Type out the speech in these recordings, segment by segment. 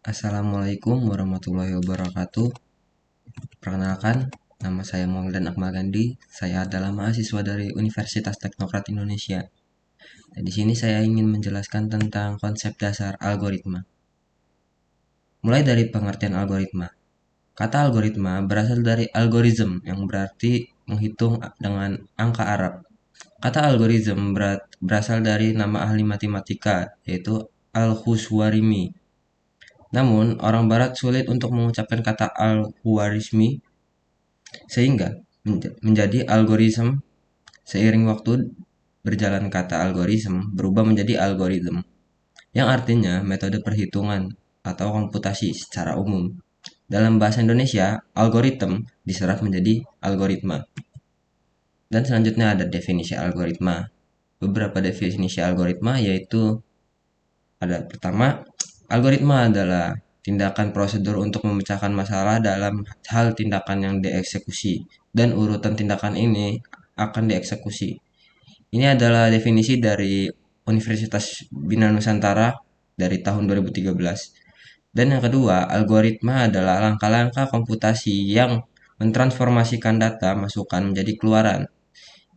Assalamualaikum warahmatullahi wabarakatuh. Perkenalkan, nama saya Mauldan Akmal Gandhi. Saya adalah mahasiswa dari Universitas Teknokrat Indonesia. Dan di sini saya ingin menjelaskan tentang konsep dasar algoritma. Mulai dari pengertian algoritma. Kata algoritma berasal dari algorithm yang berarti menghitung dengan angka Arab. Kata algorithm berasal dari nama ahli matematika, yaitu Al-Khwarizmi. Namun, orang barat sulit untuk mengucapkan kata al-Khwarizmi sehingga menjadi algoritma. Seiring waktu berjalan, kata algoritma berubah menjadi algoritma, yang artinya metode perhitungan atau komputasi secara umum. Dalam bahasa Indonesia, algoritma diserap menjadi algoritma. Dan selanjutnya ada definisi algoritma. Beberapa definisi algoritma yaitu ada pertama, algoritma adalah tindakan prosedur untuk memecahkan masalah dalam hal tindakan yang dieksekusi, dan urutan tindakan ini akan dieksekusi. Ini adalah definisi dari Universitas Bina Nusantara dari tahun 2013. Dan yang kedua, algoritma adalah langkah-langkah komputasi yang mentransformasikan data masukan menjadi keluaran.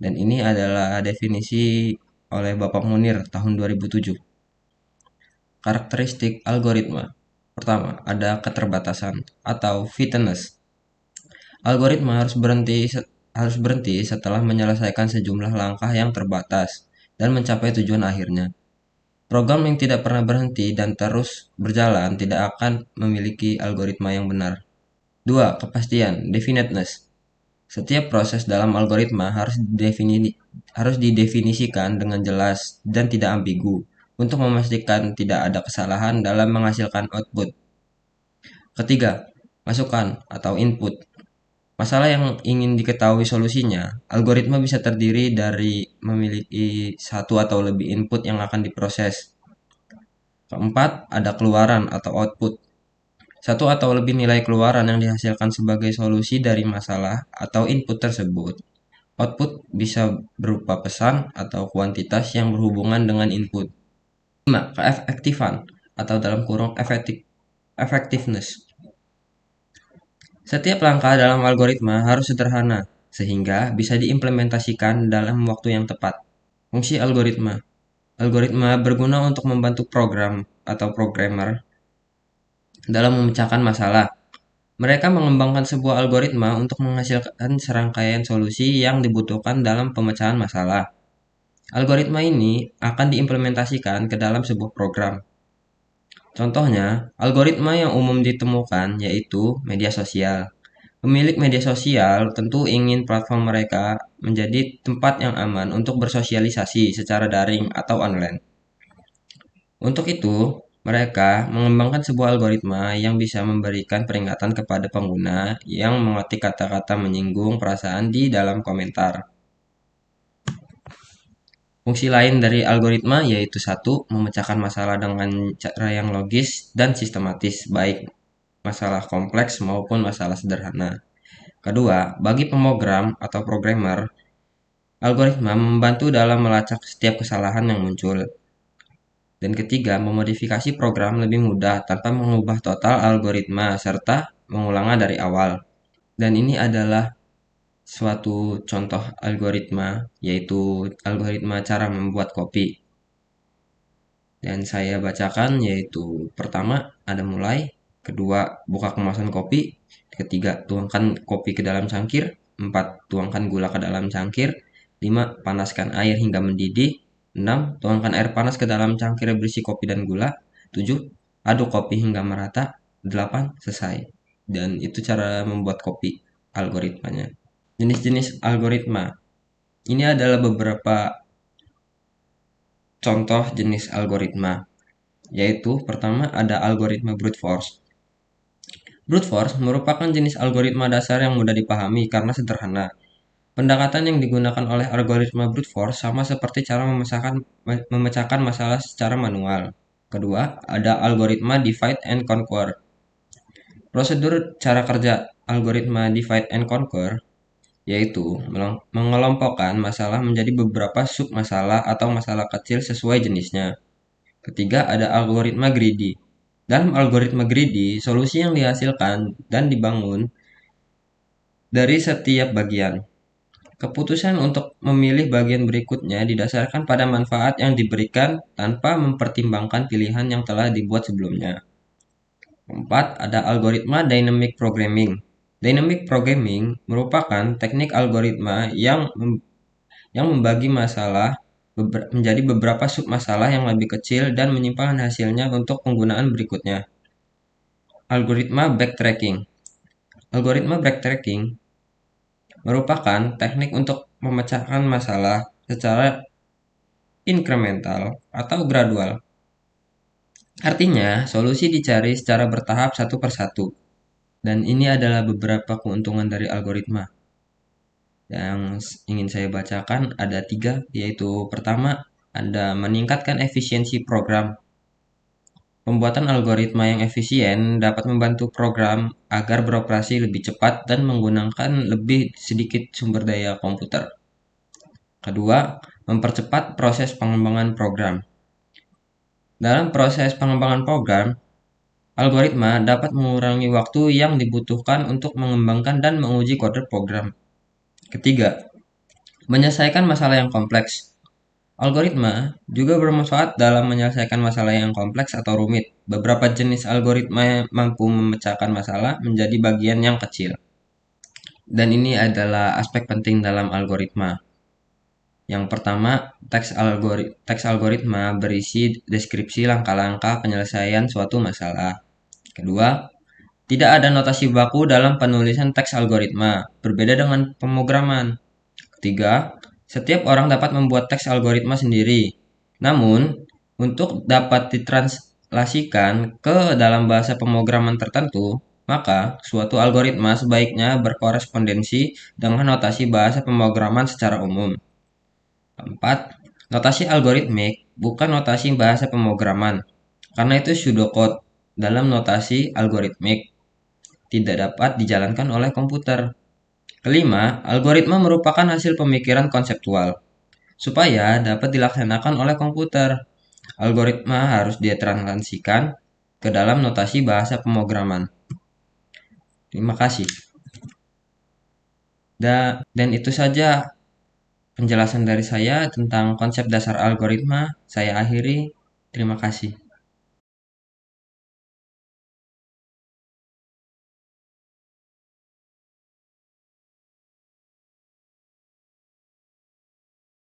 Dan ini adalah definisi oleh Bapak Munir tahun 2007. Karakteristik algoritma. Pertama, ada keterbatasan atau fitness. Algoritma harus berhenti setelah menyelesaikan sejumlah langkah yang terbatas dan mencapai tujuan akhirnya. Program yang tidak pernah berhenti dan terus berjalan tidak akan memiliki algoritma yang benar. 2. Kepastian, definiteness. Setiap proses dalam algoritma harus didefinisikan dengan jelas dan tidak ambigu untuk memastikan tidak ada kesalahan dalam menghasilkan output. Ketiga, masukan atau input. Masalah yang ingin diketahui solusinya, algoritma bisa terdiri dari memiliki satu atau lebih input yang akan diproses. Keempat, ada keluaran atau output. Satu atau lebih nilai keluaran yang dihasilkan sebagai solusi dari masalah atau input tersebut. Output bisa berupa pesan atau kuantitas yang berhubungan dengan input. 5. Keefektifan atau dalam kurung effectiveness. Setiap langkah dalam algoritma harus sederhana, sehingga bisa diimplementasikan dalam waktu yang tepat. Fungsi algoritma. Algoritma berguna untuk membantu program atau programmer dalam memecahkan masalah. Mereka mengembangkan sebuah algoritma untuk menghasilkan serangkaian solusi yang dibutuhkan dalam pemecahan masalah. Algoritma ini akan diimplementasikan ke dalam sebuah program. Contohnya, algoritma yang umum ditemukan yaitu media sosial. Pemilik media sosial tentu ingin platform mereka menjadi tempat yang aman untuk bersosialisasi secara daring atau online. Untuk itu, mereka mengembangkan sebuah algoritma yang bisa memberikan peringatan kepada pengguna yang mengetik kata-kata menyinggung perasaan di dalam komentar. Fungsi lain dari algoritma yaitu satu, memecahkan masalah dengan cara yang logis dan sistematis, baik masalah kompleks maupun masalah sederhana. Kedua, bagi pemrogram atau programmer, algoritma membantu dalam melacak setiap kesalahan yang muncul. Dan ketiga, memodifikasi program lebih mudah tanpa mengubah total algoritma serta mengulangnya dari awal. Dan ini adalah suatu contoh algoritma, yaitu algoritma cara membuat kopi. Dan saya bacakan, yaitu pertama, ada mulai. Kedua, buka kemasan kopi. Ketiga, tuangkan kopi ke dalam cangkir. 4. Tuangkan gula ke dalam cangkir. 5. Panaskan air hingga mendidih. 6. Tuangkan air panas ke dalam cangkir berisi kopi dan gula. 7. Aduk kopi hingga merata. 8. Selesai. Dan itu cara membuat kopi, algoritmanya. Jenis-jenis algoritma. Ini adalah beberapa contoh jenis algoritma, yaitu pertama ada algoritma brute force. Brute force merupakan jenis algoritma dasar yang mudah dipahami karena sederhana. Pendekatan yang digunakan oleh algoritma brute force sama seperti cara memecahkan masalah secara manual. Kedua, ada algoritma divide and conquer. Prosedur cara kerja algoritma divide and conquer yaitu mengelompokkan masalah menjadi beberapa sub-masalah atau masalah kecil sesuai jenisnya. Ketiga, ada algoritma greedy. Dalam algoritma greedy, solusi yang dihasilkan dan dibangun dari setiap bagian. Keputusan untuk memilih bagian berikutnya didasarkan pada manfaat yang diberikan tanpa mempertimbangkan pilihan yang telah dibuat sebelumnya. Keempat, ada algoritma dynamic programming. Dynamic programming merupakan teknik algoritma yang membagi masalah menjadi beberapa submasalah yang lebih kecil dan menyimpan hasilnya untuk penggunaan berikutnya. Algoritma backtracking. Algoritma backtracking merupakan teknik untuk memecahkan masalah secara inkremental atau gradual. Artinya, solusi dicari secara bertahap satu persatu. Dan ini adalah beberapa keuntungan dari algoritma. Yang ingin saya bacakan ada 3, yaitu pertama, ada meningkatkan efisiensi program. Pembuatan algoritma yang efisien dapat membantu program agar beroperasi lebih cepat dan menggunakan lebih sedikit sumber daya komputer. Kedua, mempercepat proses pengembangan program. Dalam proses pengembangan program, algoritma dapat mengurangi waktu yang dibutuhkan untuk mengembangkan dan menguji kode program. Ketiga, menyelesaikan masalah yang kompleks. Algoritma juga bermanfaat dalam menyelesaikan masalah yang kompleks atau rumit. Beberapa jenis algoritma mampu memecahkan masalah menjadi bagian yang kecil. Dan ini adalah aspek penting dalam algoritma. Yang pertama, teks algoritma berisi deskripsi langkah-langkah penyelesaian suatu masalah. Kedua, tidak ada notasi baku dalam penulisan teks algoritma, berbeda dengan pemrograman. Ketiga, setiap orang dapat membuat teks algoritma sendiri. Namun, untuk dapat ditranslasikan ke dalam bahasa pemrograman tertentu, maka suatu algoritma sebaiknya berkorespondensi dengan notasi bahasa pemrograman secara umum. Keempat, notasi algoritmik bukan notasi bahasa pemrograman, karena itu pseudocode dalam notasi algoritmik tidak dapat dijalankan oleh komputer. Kelima, algoritma merupakan hasil pemikiran konseptual. Supaya dapat dilaksanakan oleh komputer, algoritma harus ditranslasikan ke dalam notasi bahasa pemrograman. Terima kasih. Dan itu saja penjelasan dari saya tentang konsep dasar algoritma. Saya akhiri. Terima kasih.